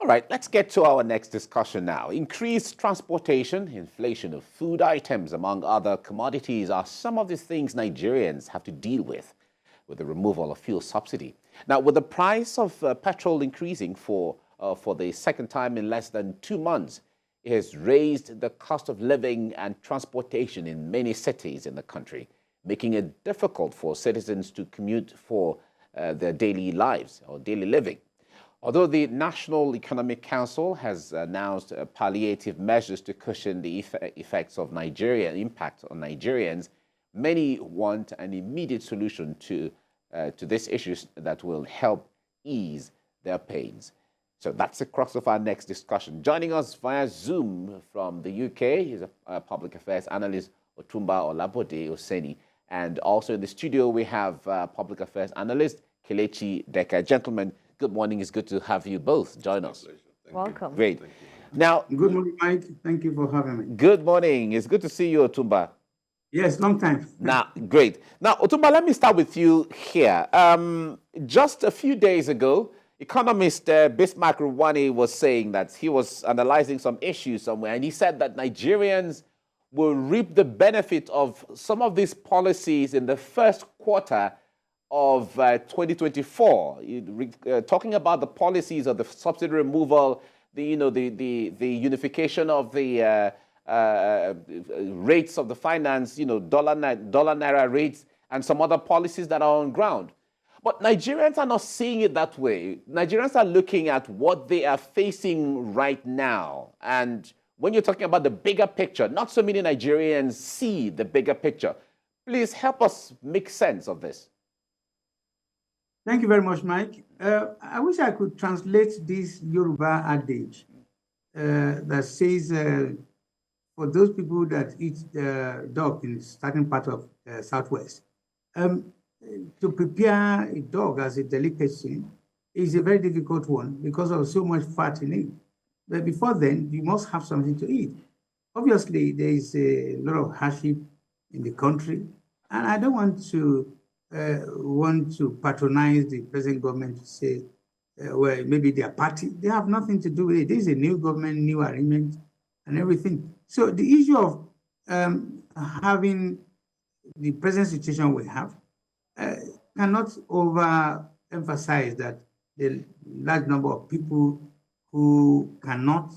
All right, let's get to our next discussion now. Increased transportation, inflation of food items, among other commodities, are some of the things Nigerians have to deal with the removal of fuel subsidy. Now, with the price of petrol increasing for the second time in less than 2 months, it has raised the cost of living and transportation in many cities in the country, making it difficult for citizens to commute for their daily lives or daily living. Although the National Economic Council has announced palliative measures to cushion the effects of impact on Nigerians, many want an immediate solution to these issues that will help ease their pains. So that's the crux of our next discussion. Joining us via Zoom from the UK is a public affairs analyst, Otumba Olabode Oseni. And also in the studio, we have public affairs analyst, Kelechi Deka. Gentlemen, good morning. It's good to have you both join us. Welcome. Great. Now, good morning, Mike. Thank you for having me. Good morning. It's good to see you, Otumba. Yes, long time. Now, great. Now, Otumba, let me start with you here. Just a few days ago, economist Bismarck Rwani was saying that he was analyzing some issues somewhere, and he said that Nigerians will reap the benefit of some of these policies in the first quarter of 2024. Talking about the policies of the subsidy removal, the unification of the rates of the finance, dollar naira rates, and some other policies that are on ground. But Nigerians are not seeing it that way. Nigerians are looking at what they are facing right now. And when you're talking about the bigger picture, not so many Nigerians see the bigger picture. Please help us make sense of this. Thank you very much, Mike. I wish I could translate this Yoruba adage that says, for those people that eat dog in certain part of Southwest, to prepare a dog as a delicacy is a very difficult one because of so much fat in it. But before then, you must have something to eat. Obviously, there is a lot of hardship in the country, and I don't want to patronize the present government to say, well, maybe their party. They have nothing to do with it. This is a new government, new arrangement, and everything. So the issue of having the present situation we have cannot overemphasize that the large number of people who cannot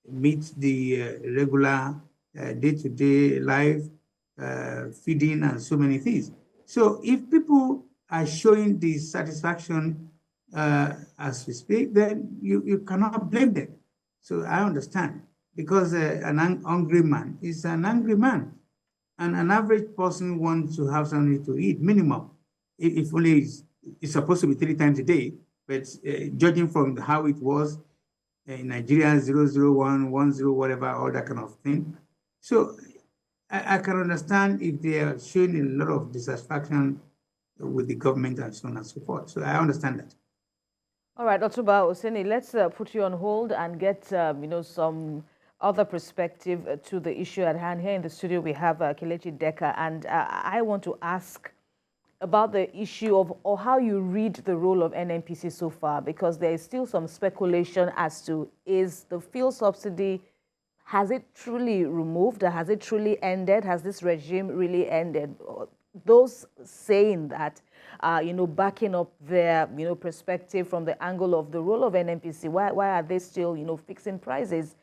meet the regular day-to-day life, feeding, and so many things. So if people are showing dissatisfaction as we speak, then you cannot blame them. So I understand, because an hungry man is an angry man. And an average person wants to have something to eat, minimum. If only it's supposed to be 3 times a day, but judging from how it was in Nigeria, 001, 10, whatever, all that kind of thing. So I can understand if they are showing a lot of dissatisfaction with the government and so on and so forth. So I understand that. All right, Otumba Oseni, let's put you on hold and get some other perspective to the issue at hand. Here in the studio, we have Kelechi Deka, and I want to ask about the issue of, or how you read the role of NNPC so far, because there is still some speculation as to, is the fuel subsidy, has it truly removed? Has it truly ended? Has this regime really ended? Those saying that, backing up their, perspective from the angle of the role of NNPC, why are they still, fixing prices,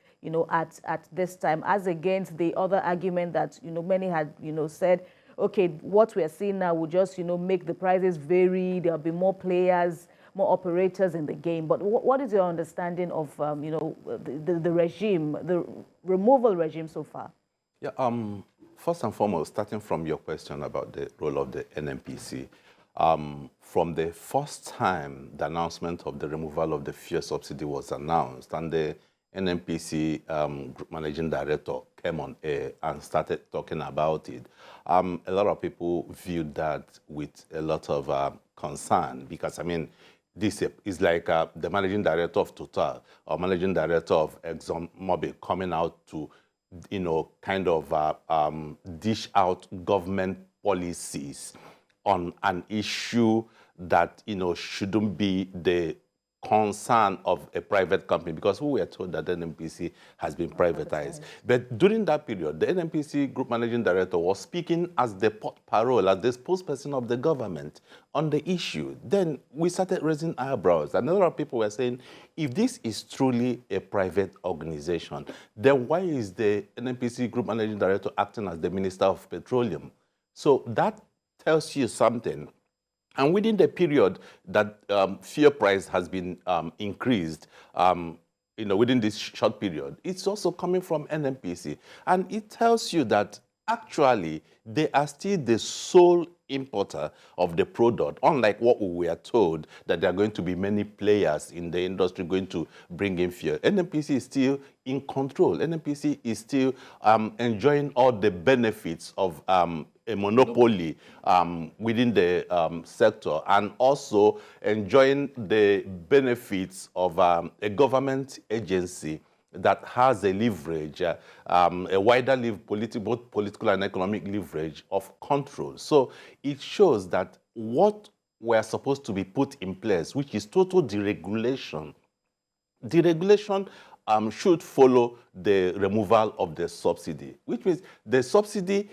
at this time, as against the other argument that, many had, said, okay, what we're seeing now will just, make the prices vary. There'll be more players, more operators in the game. But what is your understanding of, the regime, the removal regime so far? Yeah. First and foremost, starting from your question about the role of the NNPC, from the first time the announcement of the removal of the fuel subsidy was announced, and the NNPC Group Managing Director came on air and started talking about it, a lot of people viewed that with a lot of concern, because, I mean, this is like the Managing Director of Total or Managing Director of ExxonMobil coming out to, kind of dish out government policies on an issue that, shouldn't be the concern of a private company, because we were told that the NNPC has been privatized. But during that period, the NNPC Group Managing Director was speaking as the porte-parole, as the spokesperson of the government on the issue. Then we started raising eyebrows. And a lot of people were saying, if this is truly a private organization, then why is the NNPC Group Managing Director acting as the Minister of Petroleum? So that tells you something. And within the period that fuel price has been increased, within this short period, it's also coming from NNPC. And it tells you that actually they are still the sole importer of the product, unlike what we were told that there are going to be many players in the industry going to bring in fuel. NNPC is still in control. NNPC is still enjoying all the benefits of a monopoly within the sector, and also enjoying the benefits of a government agency that has a leverage, a wider both political and economic leverage of control. So it shows that what we're supposed to be put in place, which is total deregulation, should follow the removal of the subsidy, which means the subsidy,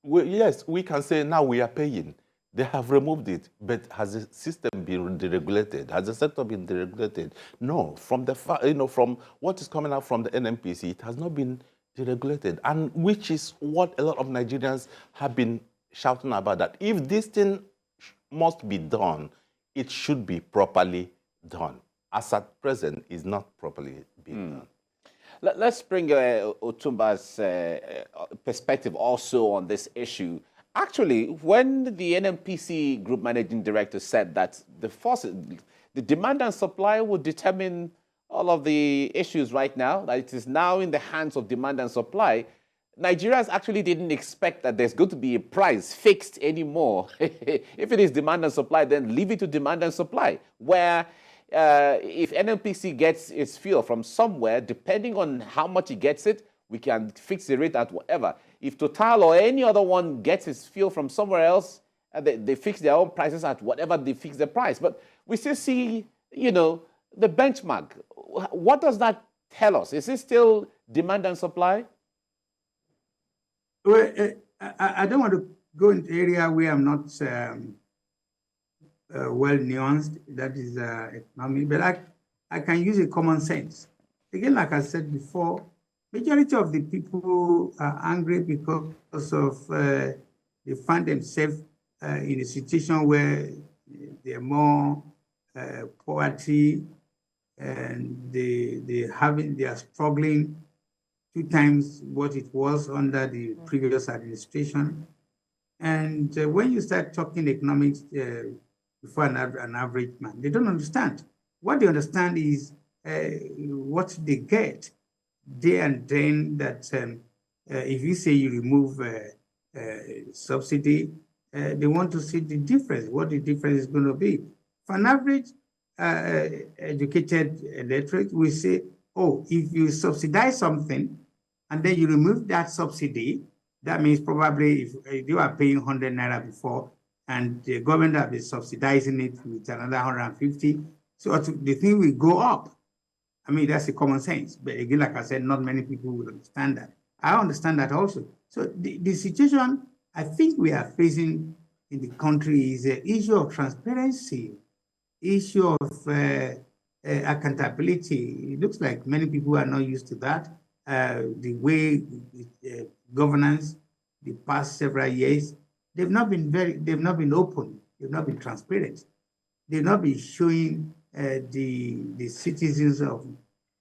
yes, we can say now we are paying. They have removed it, but has the system been deregulated? Has the sector been deregulated? No. From the from what is coming out from the NNPC, it has not been deregulated, and which is what a lot of Nigerians have been shouting about. That if this thing must be done, it should be properly done. As at present, is not properly being done. Let's bring Otumba's perspective also on this issue. Actually, when the NNPC Group Managing Director said that the demand and supply would determine all of the issues right now, that it is now in the hands of demand and supply, Nigerians actually didn't expect that there's going to be a price fixed anymore. If it is demand and supply, then leave it to demand and supply, where if NNPC gets its fuel from somewhere, depending on how much it gets it, we can fix the rate at whatever. If Total or any other one gets its fuel from somewhere else, they fix their own prices at whatever they fix the price. But we still see, the benchmark. What does that tell us? Is it still demand and supply? Well, I don't want to go into area where I'm not well nuanced. That is economic, but I can use a common sense. Again, like I said before, majority of the people are angry because of they find themselves in a situation where they are more poverty, and they are struggling 2 times what it was under the previous administration. And when you start talking economics before an average man, they don't understand. What they understand is what they get day and then, that if you say you remove subsidy, they want to see the difference, what the difference is going to be. For an average educated electorate, we say, oh, if you subsidize something and then you remove that subsidy, that means probably if you are paying 100 naira before and the government has been subsidizing it with another 150, so the thing will go up. I mean, that's a common sense. But again, like I said, not many people will understand that. I understand that also. So the situation I think we are facing in the country is an issue of transparency, issue of accountability. It looks like many people are not used to that. The way governance the past several years, they've not been open, they've not been transparent, they've not been showing the citizens of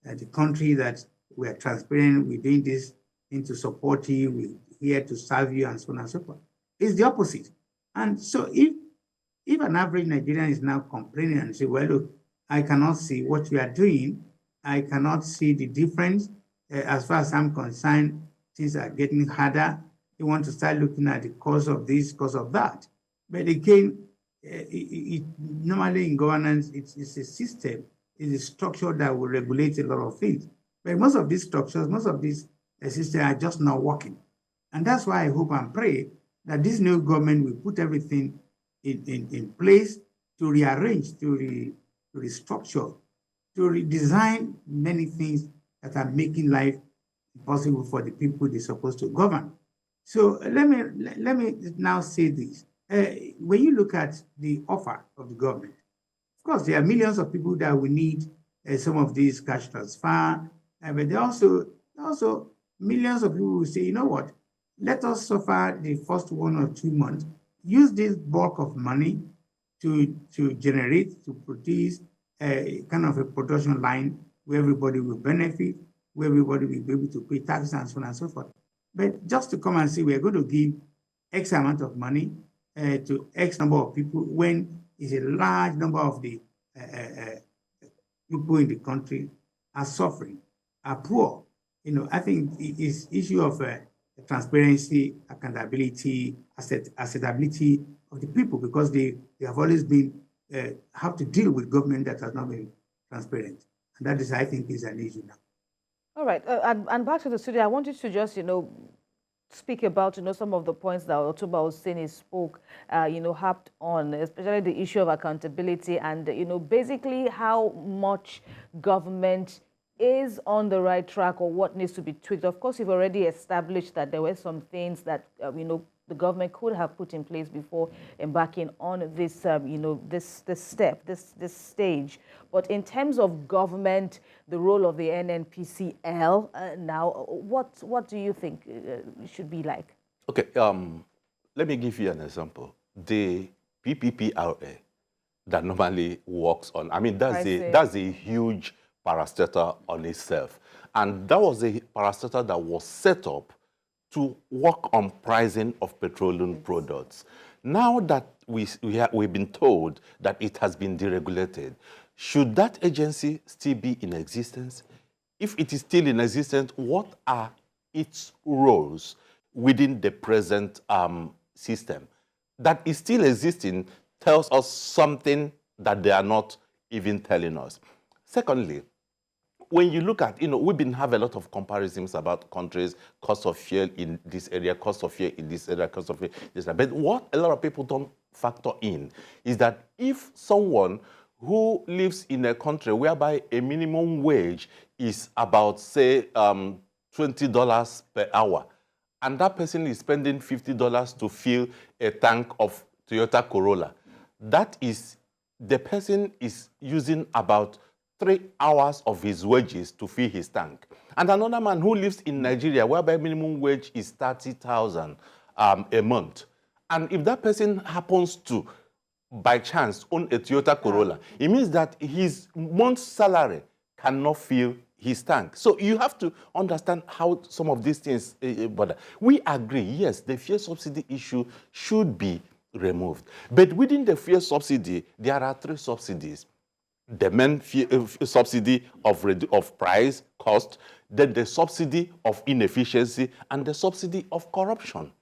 the country that we are transparent, we're doing this to support you, we're here to serve you, and so on and so forth. It's the opposite. And so if an average Nigerian is now complaining and say, well, look, I cannot see what you are doing, I cannot see the difference, as far as I'm concerned, things are getting harder, you want to start looking at the cause of this, cause of that. But again, normally in governance, it's a system, it's a structure that will regulate a lot of things. But most of these structures, most of these systems are just not working. And that's why I hope and pray that this new government will put everything in place to rearrange, to restructure to redesign many things that are making life impossible for the people they're supposed to govern. So let me now say this. When you look at the offer of the government, of course, there are millions of people that will need some of these cash transfer, but there are also millions of people who say, you know what, let us suffer the first 1 or 2 months, use this bulk of money to generate, to produce a kind of a production line where everybody will benefit, where everybody will be able to pay taxes and so on and so forth. But just to come and say we're going to give X amount of money to X number of people when is a large number of the people in the country are suffering, are poor. You know, I think it's issue of transparency, accountability, acceptability of the people, because they have always been have to deal with government that has not been transparent, and that is, I think, is an issue now. All right, and back to the studio, I want you to just, speak about, some of the points that Otumba Oseni spoke, harped on, especially the issue of accountability and, basically how much government is on the right track or what needs to be tweaked. Of course, you've already established that there were some things that, the government could have put in place before embarking on this, this stage. But in terms of government, the role of the NNPCL now, what do you think it should be like? Okay, let me give you an example. The PPPRA that normally works on, I mean, that's a huge parastatal on itself. And that was a parastatal that was set up to work on pricing of petroleum products. Now that we've been told that it has been deregulated, should that agency still be in existence? If it is still in existence, what are its roles within the present system? That is still existing tells us something that they are not even telling us. Secondly, when you look at, we've been having a lot of comparisons about countries, cost of fuel in this area, cost of fuel in this area, cost of fuel in this area. But what a lot of people don't factor in is that if someone who lives in a country whereby a minimum wage is about, say, $20 per hour, and that person is spending $50 to fill a tank of Toyota Corolla, that is, the person is using about 3 hours of his wages to fill his tank. And another man who lives in Nigeria, whereby minimum wage is 30,000 a month. And if that person happens to, by chance, own a Toyota Corolla, it means that his month's salary cannot fill his tank. So you have to understand how some of these things bother. We agree, yes, the fuel subsidy issue should be removed. But within the fuel subsidy, there are 3 subsidies. The main subsidy of price, cost, then the subsidy of inefficiency, and the subsidy of corruption.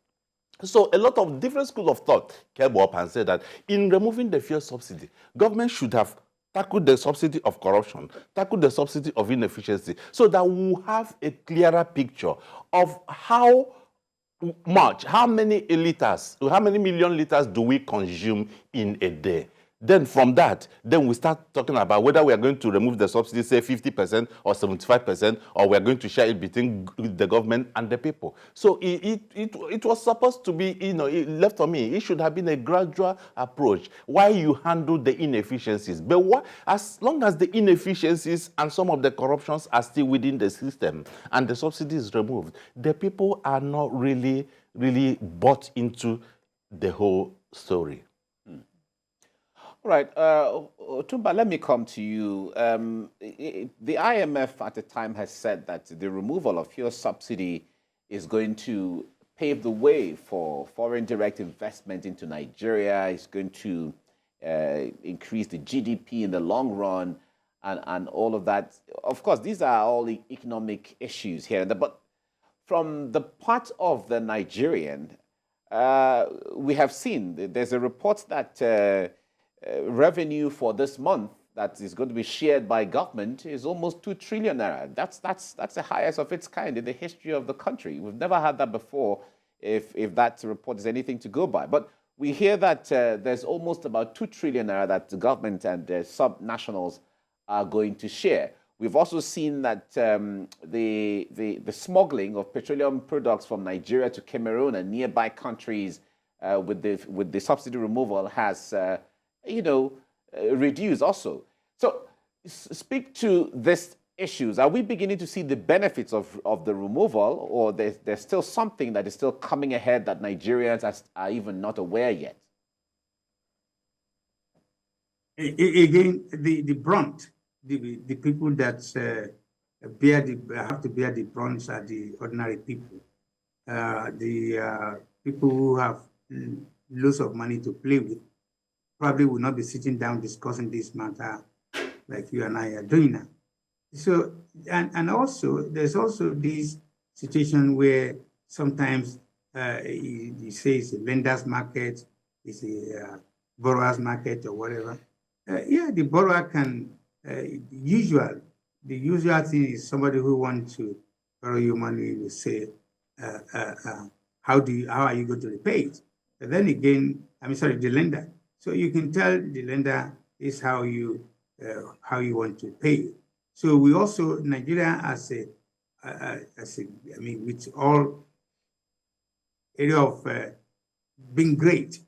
So a lot of different schools of thought came up and said that in removing the fuel subsidy, government should have tackled the subsidy of corruption, tackled the subsidy of inefficiency, so that we'll have a clearer picture of how many liters, how many million liters do we consume in a day. Then from that, then we start talking about whether we are going to remove the subsidy, say 50% or 75%, or we are going to share it between the government and the people. So it was supposed to be, left for me, it should have been a gradual approach while you handle the inefficiencies. But as long as the inefficiencies and some of the corruptions are still within the system and the subsidy is removed, the people are not really bought into the whole story. All right, Otumba, let me come to you. The IMF at the time has said that the removal of fuel subsidy is going to pave the way for foreign direct investment into Nigeria. It's going to increase the GDP in the long run and all of that. Of course, these are all the economic issues here. But from the part of the Nigerian, we have seen there's a report that revenue for this month that is going to be shared by government is almost 2 trillion naira. That's the highest of its kind in the history of the country. We've never had that before, if that report is anything to go by. But we hear that there's almost about 2 trillion naira that the government and sub-nationals are going to share. We've also seen that the smuggling of petroleum products from Nigeria to Cameroon and nearby countries with the subsidy removal has, reduced also. So speak to these issues. Are we beginning to see the benefits of the removal, or there's still something that is still coming ahead that Nigerians are even not aware yet? Again, the brunt, the people that have to bear the brunt are the ordinary people. The people who have lots of money to play with probably will not be sitting down discussing this matter like you and I are doing now. So, and also, there's also this situation where sometimes you say it's a lender's market, it's a borrower's market or whatever. Yeah, the borrower can, the usual thing is somebody who wants to borrow you money will say, how are you going to repay it? But then again, the lender. So you can tell the lender is how you want to pay it. So we also, Nigeria with all area of being great,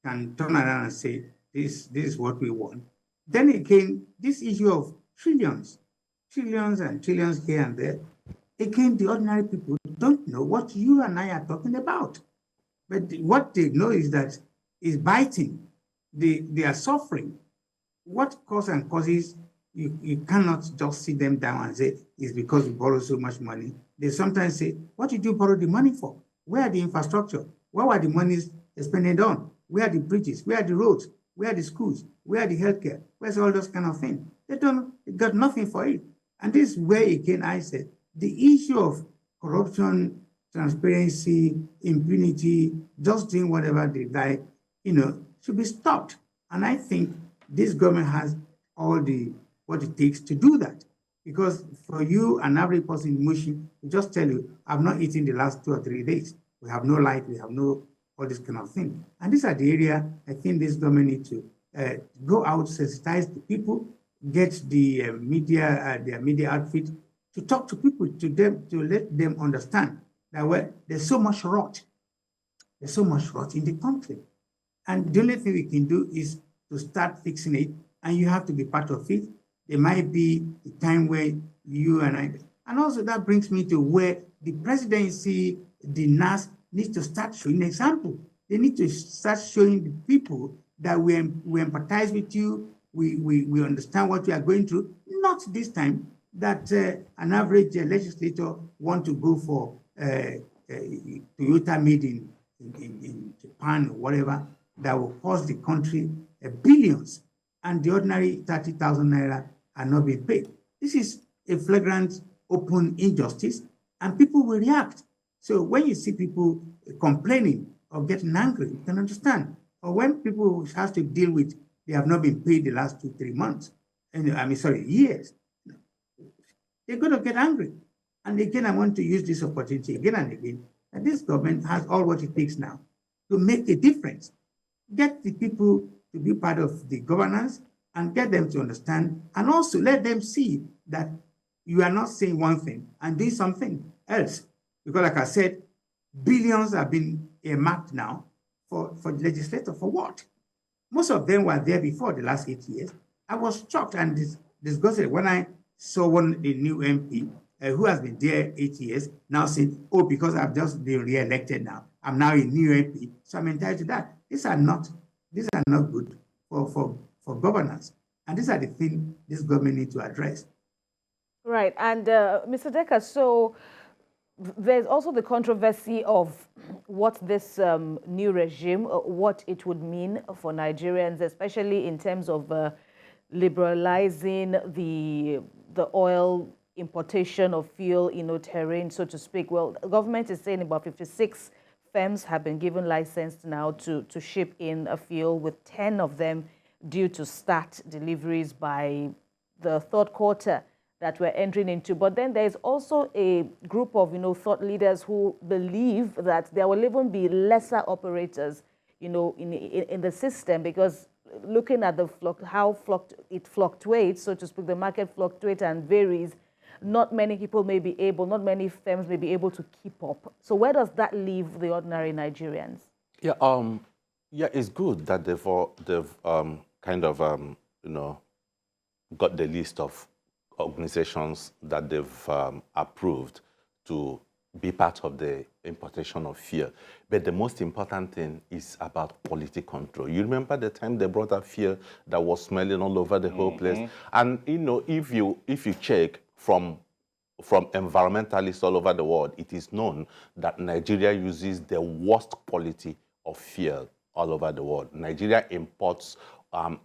can turn around and say, this is what we want. Then again, this issue of trillions and trillions here and there, again, the ordinary people don't know what you and I are talking about. But what they know is that it's biting. They are suffering. What causes, you cannot just sit them down and say, it's because you borrow so much money. They sometimes say, what did you borrow the money for? Where are the infrastructure? What were the monies spent on? Where are the bridges? Where are the roads? Where are the schools? Where are the healthcare? Where's all those kind of things? They got nothing for it. And this is where, again, I said, the issue of corruption, transparency, impunity, just doing whatever they like, should be stopped. And I think this government has all what it takes to do that. Because for you, an average person in Mushi, will just tell you, I've not eaten the last 2 or 3 days. We have no light, we have no all this kind of thing. And these are the area I think this government needs to go out, sensitize the people, get the their media outfit to talk to people, to let them understand that there's so much rot. There's so much rot in the country. And the only thing we can do is to start fixing it, and you have to be part of it. There might be a time where you and I, and also that brings me to where the presidency, the NAS, needs to start showing an example. They need to start showing the people that we empathize with you, we understand what you are going through. Not this time that an average legislator want to go for Toyota made in Japan or whatever, that will cost the country billions, and the ordinary 30,000 naira are not being paid. This is a flagrant, open injustice, and people will react. So when you see people complaining or getting angry, you can understand. Or when people have to deal with, they have not been paid the last 2-3 months, years, they're going to get angry. And again, I want to use this opportunity again and again, that this government has all what it takes now to make a difference. Get the people to be part of the governance and get them to understand, and also let them see that you are not saying one thing and doing something else. Because like I said, billions have been earmarked now for the legislature. For what? Most of them were there before the last 8 years. I was shocked and disgusted when I saw a new MP who has been there 8 years now saying, oh, because I've just been re-elected now, I'm now a new MP, so I'm entitled to that. These are not good for governance. And these are the things this government needs to address. Right. And Mr. Decker, so there's also the controversy of what this new regime, what it would mean for Nigerians, especially in terms of liberalizing the oil importation of fuel, terrain, so to speak. Well, the government is saying about 56 firms have been given license now to ship in a fuel, with 10 of them due to start deliveries by the third quarter that we're entering into. But then there's also a group of, thought leaders who believe that there will even be lesser operators, in the system, because looking at the how it fluctuates, so to speak, the market fluctuates and varies, not many people may be able, not many firms may be able to keep up. So where does that leave the ordinary Nigerians? Yeah, it's good that they've got the list of organizations that they've approved to be part of the importation of fuel. But the most important thing is about quality control. You remember the time they brought up fuel that was smelling all over the whole place? And if you check from environmentalists all over the world, it is known that Nigeria uses the worst quality of fuel all over the world. Nigeria imports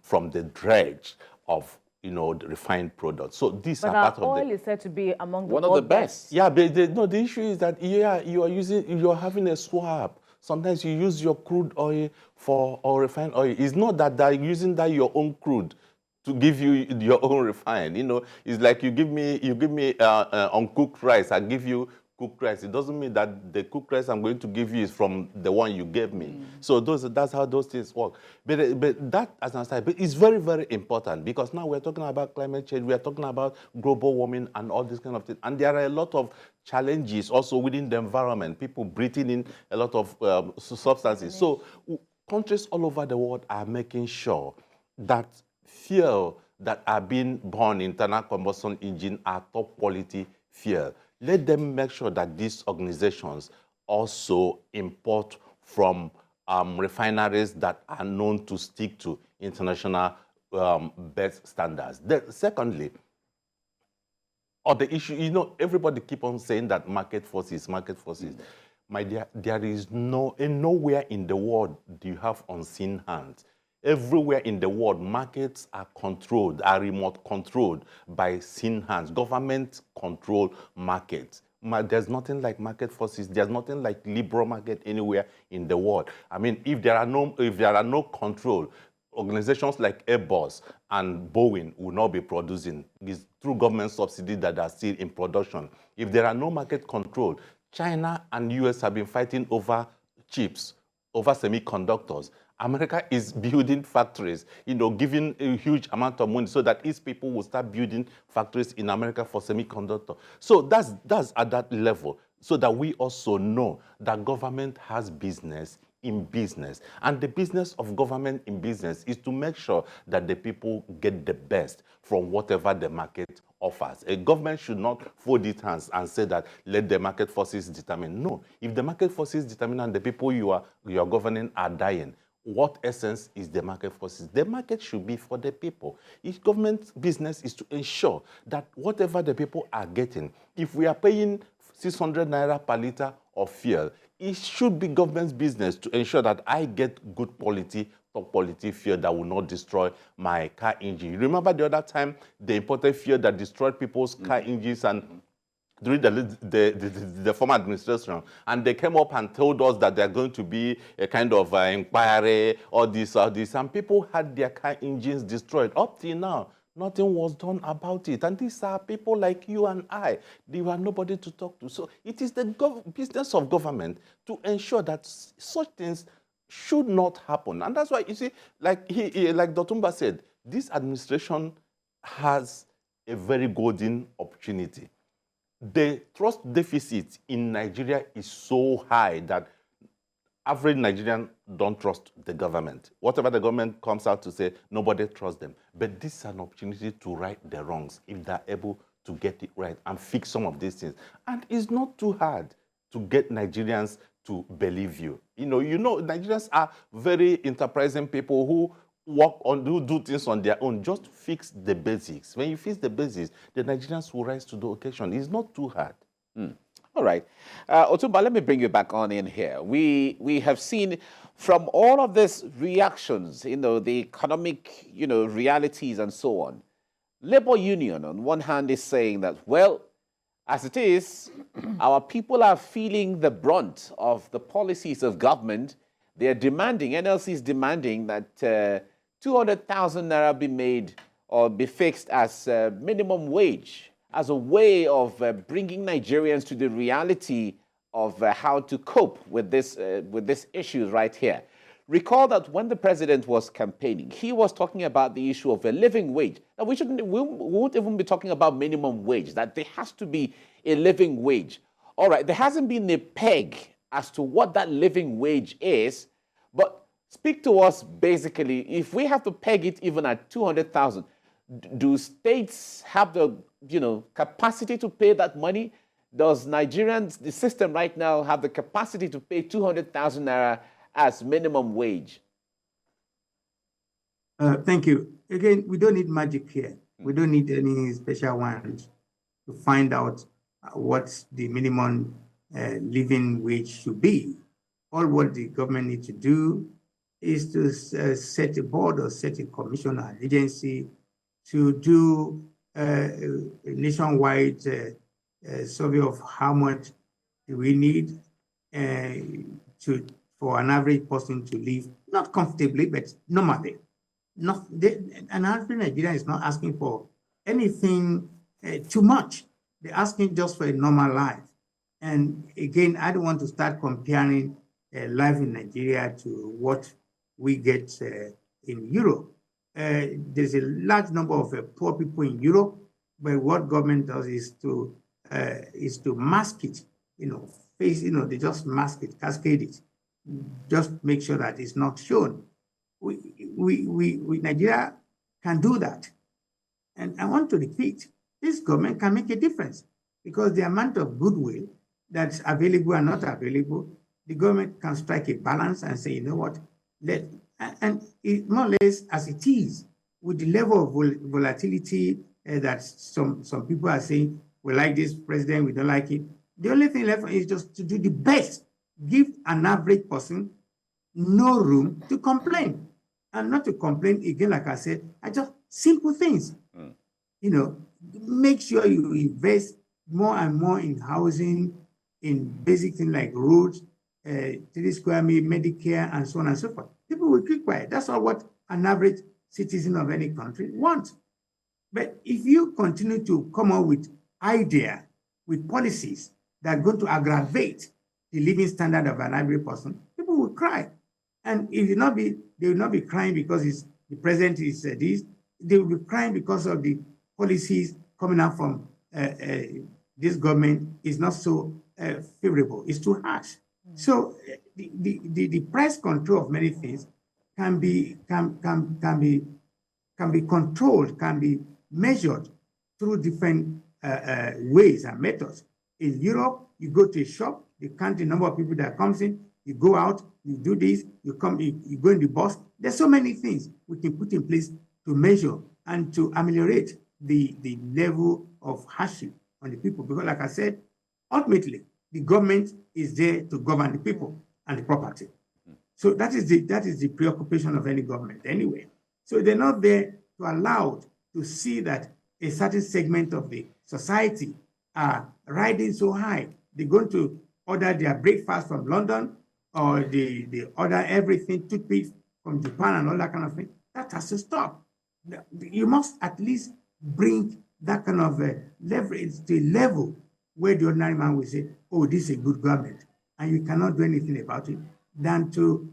from the dredge of the refined products. So these are part of the... But our oil is said to be among one of the best. Yeah, but the issue is that you're having a swap. Sometimes you use your crude oil or refined oil. It's not that they're using your own crude to give you your own refined. It's like you give me uncooked rice, I give you cooked rice. It doesn't mean that the cooked rice I'm going to give you is from the one you gave me. So that's how those things work. But that as an aside, but it's very, very important, because now we're talking about climate change, we are talking about global warming and all these kind of things. And there are a lot of challenges also within the environment, people breathing in a lot of substances. So countries all over the world are making sure that fuel that are being burned in internal combustion engine are top quality fuel. Let them make sure that these organizations also import from refineries that are known to stick to international best standards. Secondly, on the issue, everybody keep on saying that market forces. My dear, there is nowhere in the world do you have unseen hands. Everywhere in the world, markets are remote controlled by seen hands, government-controlled markets. There's nothing like market forces. There's nothing like liberal market anywhere in the world. I mean, if there are no control, organizations like Airbus and Boeing will not be producing. It's through government subsidy that are still in production. If there are no market control, China and US have been fighting over chips, over semiconductors. America is building factories, giving a huge amount of money so that its people will start building factories in America for semiconductor. So that's at that level, so that we also know that government has business in business. And the business of government in business is to make sure that the people get the best from whatever the market offers. A government should not fold its hands and say that let the market forces determine. No, if the market forces determine and the people you are governing are dying, what essence is the market forces? The market should be for the people. If government business is to ensure that whatever the people are getting, if we are paying 600 naira per liter of fuel, it should be government's business to ensure that I get good quality, top quality fuel that will not destroy my car engine. Remember the other time they imported fuel that destroyed people's car engines and during the former administration, and they came up and told us that they're going to be a kind of inquiry, all this, and people had their car engines destroyed. Up till now, nothing was done about it. And these are people like you and I. They were nobody to talk to. So it is the business of government to ensure that such things should not happen. And that's why, you see, like Dotumba said, this administration has a very golden opportunity. The trust deficit in Nigeria is so high that average Nigerians don't trust the government. Whatever the government comes out to say, nobody trusts them. But this is an opportunity to right the wrongs if they're able to get it right and fix some of these things. And it's not too hard to get Nigerians to believe you. Nigerians are very enterprising people who do things on their own. Just fix the basics. When you fix the basics, the Nigerians will rise to the occasion. It's not too hard. All right. Otumba, let me bring you back on in here. We have seen from all of these reactions, the economic, realities and so on, Labour Union on one hand is saying that, well, as it is, our people are feeling the brunt of the policies of government. They are demanding, NLC is demanding that 200,000 naira be made or be fixed as minimum wage, as a way of bringing Nigerians to the reality of how to cope with this issues right here. recall that when the president was campaigning, he was talking about the issue of a living wage. Now, we won't even be talking about minimum wage, that there has to be a living wage. All right, there hasn't been a peg as to what that living wage is, but speak to us basically, if we have to peg it even at 200,000, do states have the capacity to pay that money? Does the system right now have the capacity to pay 200,000 naira as minimum wage? Thank you. Again, we don't need magic here. We don't need any special ones to find out what the minimum living wage should be. All what the government needs to do is to set a board or set a commission or agency to do a nationwide survey of how much do we need for an average person to live, not comfortably, but normally. An average Nigerian is not asking for anything too much. They're asking just for a normal life. And again, I don't want to start comparing life in Nigeria to what we get in Europe. There's a large number of poor people in Europe, but what government does is to mask it. They just mask it, cascade it, just make sure that it's not shown. Nigeria can do that, and I want to repeat: this government can make a difference because the amount of goodwill that's available and not available, the government can strike a balance and say, you know what, and it, more or less as it is, with the level of volatility that some people are saying, we like this president, we don't like it. The only thing left is just to do the best, give an average person no room to complain. And not to complain, again, like I said, are just simple things. Make sure you invest more and more in housing, in basic things like roads, 3 square meter, Medicare, and so on and so forth. People will keep quiet. That's all what an average citizen of any country wants. But if you continue to come up with ideas, with policies that are going to aggravate the living standard of an average person, people will cry. And they will not be crying because the president is this. They will be crying because of the policies coming out from this government is not so favorable. It's too harsh. So the price control of many things can be controlled, can be measured through different ways and methods. In Europe, you go to a shop, you count the number of people that comes in, you go out, you do this, you go in the bus. There's so many things we can put in place to measure and to ameliorate the level of hardship on the people. Because like I said, ultimately, the government is there to govern the people and the property. So that is the preoccupation of any government anyway. So they're not there to allow to see that a certain segment of the society are riding so high. They're going to order their breakfast from London, or they order everything, toothpaste from Japan and all that kind of thing. That has to stop. You must at least bring that kind of leverage to a level where the ordinary man will say, oh, this is a good government, and you cannot do anything about it, than to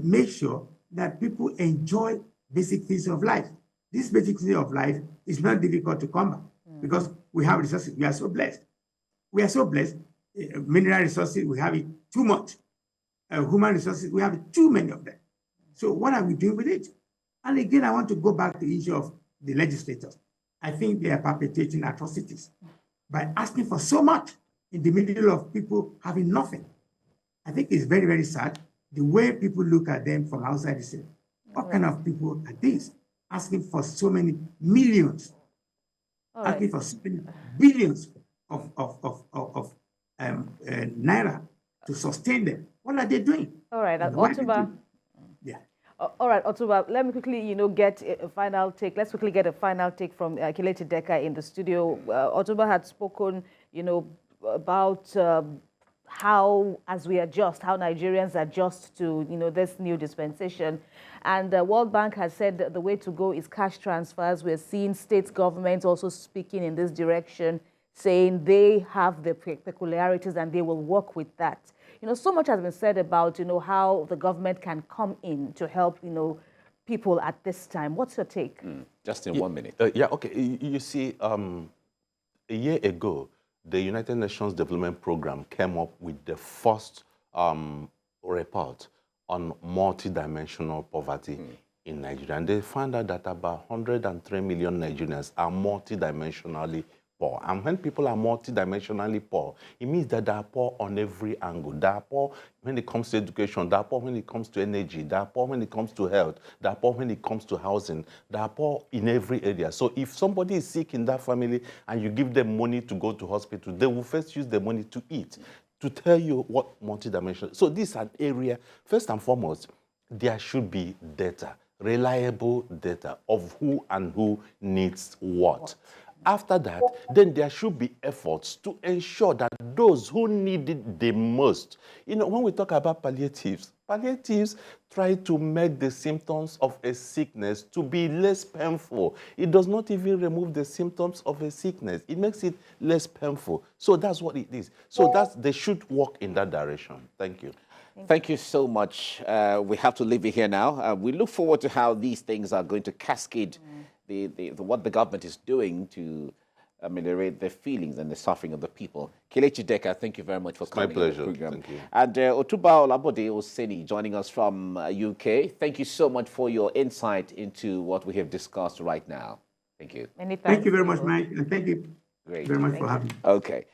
make sure that people enjoy basic things of life. This basic thing of life is not difficult to come by because we have resources. We are so blessed. We are so blessed. Mineral resources, we have it too much. Human resources, we have too many of them. So what are we doing with it? And again, I want to go back to the issue of the legislators. I think they are perpetrating atrocities by asking for so much in the middle of people having nothing. I think it's very, very sad the way people look at them from outside and say, what kind of people are these? Asking for so many millions, asking for so many billions of naira to sustain them. What are they doing? All right, Otuba. Yeah. All right, Otuba, let me quickly, get a final take. Let's quickly get a final take from Kelechi Deka in the studio. Otuba had spoken, about how Nigerians adjust to, this new dispensation. And the World Bank has said that the way to go is cash transfers. We're seeing state governments also speaking in this direction, saying they have the peculiarities and they will work with that. so much has been said about, how the government can come in to help, people at this time. What's your take? Just in 1 minute. Yeah, okay. You see, a year ago, the United Nations Development Program came up with the first report on multidimensional poverty in Nigeria. And they found out that about 103 million Nigerians are multidimensionally poor. And when people are multidimensionally poor, it means that they are poor on every angle. They are poor when it comes to education, they are poor when it comes to energy, they are poor when it comes to health, they are poor when it comes to housing, they are poor in every area. So if somebody is sick in that family and you give them money to go to hospital, they will first use the money to eat. To tell you what multidimensional. So this is an area, first and foremost, there should be data, reliable data of who and who needs what. After that, then there should be efforts to ensure that those who need it the most, when we talk about palliatives try to make the symptoms of a sickness to be less painful. It does not even remove the symptoms of a sickness. It makes it less painful. So that's what it is. So they should work in that direction. Thank you. Thank you so much. We have to leave it here now. We look forward to how these things are going to cascade what the government is doing to ameliorate the feelings and the suffering of the people. Kelechi Deka, thank you very much for coming. My pleasure. On the program. Thank you. And Otuba Olabode Oseni joining us from UK. Thank you so much for your insight into what we have discussed right now. Thank you. Many thanks. Thank you very much, Mike, and thank you very much for having me. Okay.